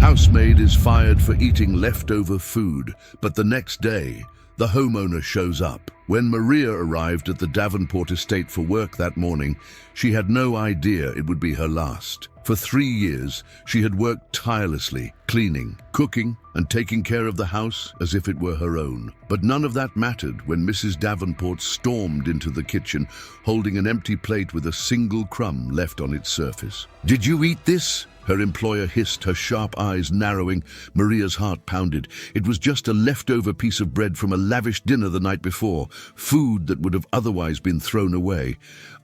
Housemaid is fired for eating leftover food, but the next day, the homeowner shows up. When Maria arrived at the Davenport estate for work that morning, she had no idea it would be her last. For 3 years, she had worked tirelessly, cleaning, cooking, and taking care of the house as if it were her own. But none of that mattered when Mrs. Davenport stormed into the kitchen, holding an empty plate with a single crumb left on its surface. "Did you eat this?" her employer hissed, her sharp eyes narrowing. Maria's heart pounded. It was just a leftover piece of bread from a lavish dinner the night before, food that would have otherwise been thrown away.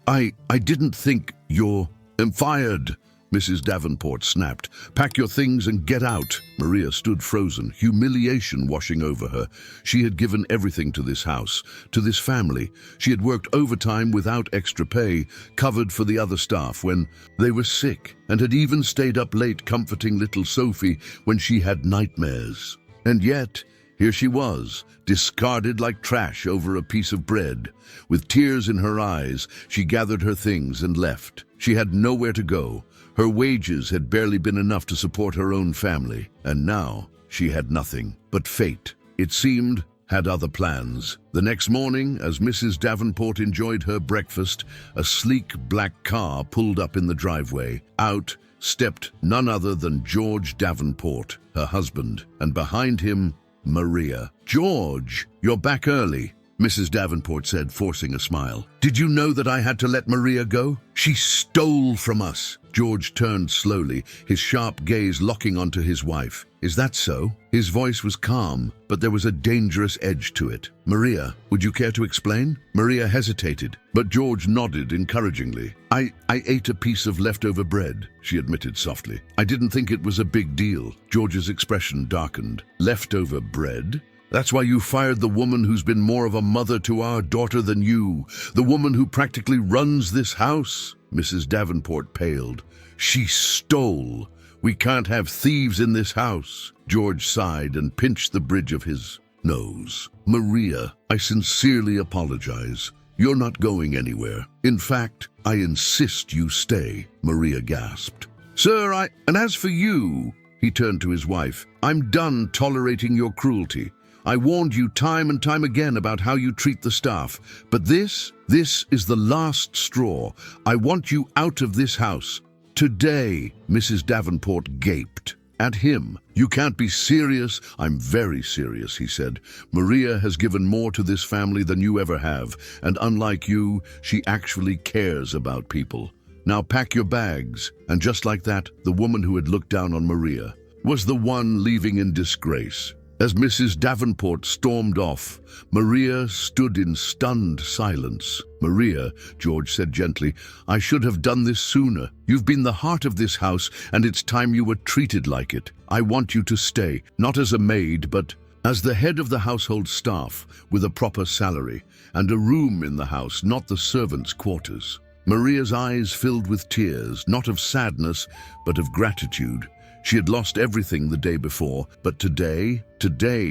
I didn't think you're fired," Mrs. Davenport snapped. "Pack your things and get out." Maria stood frozen, humiliation washing over her. She had given everything to this house, to this family. She had worked overtime without extra pay, covered for the other staff when they were sick, and had even stayed up late comforting little Sophie when she had nightmares. And yet, here she was, discarded like trash over a piece of bread. With tears in her eyes, she gathered her things and left. She had nowhere to go. Her wages had barely been enough to support her own family, and now she had nothing. But fate, it seemed, had other plans. The next morning, as Mrs. Davenport enjoyed her breakfast, a sleek black car pulled up in the driveway. Out stepped none other than George Davenport, her husband, and behind him, Maria. "George, you're back early," Mrs. Davenport said, forcing a smile. "Did you know that I had to let Maria go? She stole from us." George turned slowly, his sharp gaze locking onto his wife. "Is that so?" His voice was calm, but there was a dangerous edge to it. "Maria, would you care to explain?" Maria hesitated, but George nodded encouragingly. I ate a piece of leftover bread," she admitted softly. "I didn't think it was a big deal." George's expression darkened. "Leftover bread? That's why you fired the woman who's been more of a mother to our daughter than you, the woman who practically runs this house?" Mrs. Davenport paled. "She stole. We can't have thieves in this house." George sighed and pinched the bridge of his nose. "Maria, I sincerely apologize. You're not going anywhere. In fact, I insist you stay," Maria gasped. "Sir, and as for you," he turned to his wife, "I'm done tolerating your cruelty. I warned you time and time again about how you treat the staff. But this is the last straw. I want you out of this house. Today." Mrs. Davenport gaped at him. "You can't be serious." "I'm very serious," he said. "Maria has given more to this family than you ever have, and unlike you, she actually cares about people. Now pack your bags." And just like that, the woman who had looked down on Maria was the one leaving in disgrace. As Mrs. Davenport stormed off, Maria stood in stunned silence. "Maria," George said gently, "I should have done this sooner. You've been the heart of this house, and it's time you were treated like it. I want you to stay, not as a maid, but as the head of the household staff, with a proper salary, and a room in the house, not the servants' quarters." Maria's eyes filled with tears, not of sadness, but of gratitude. She had lost everything the day before, but today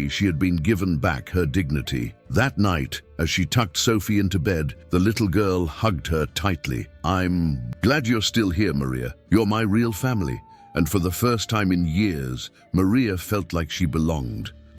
she had been given back her dignity. That night, as she tucked Sophie into bed, the little girl hugged her tightly. "I'm glad you're still here, Maria. You're my real family." And for the first time in years, Maria felt like she belonged.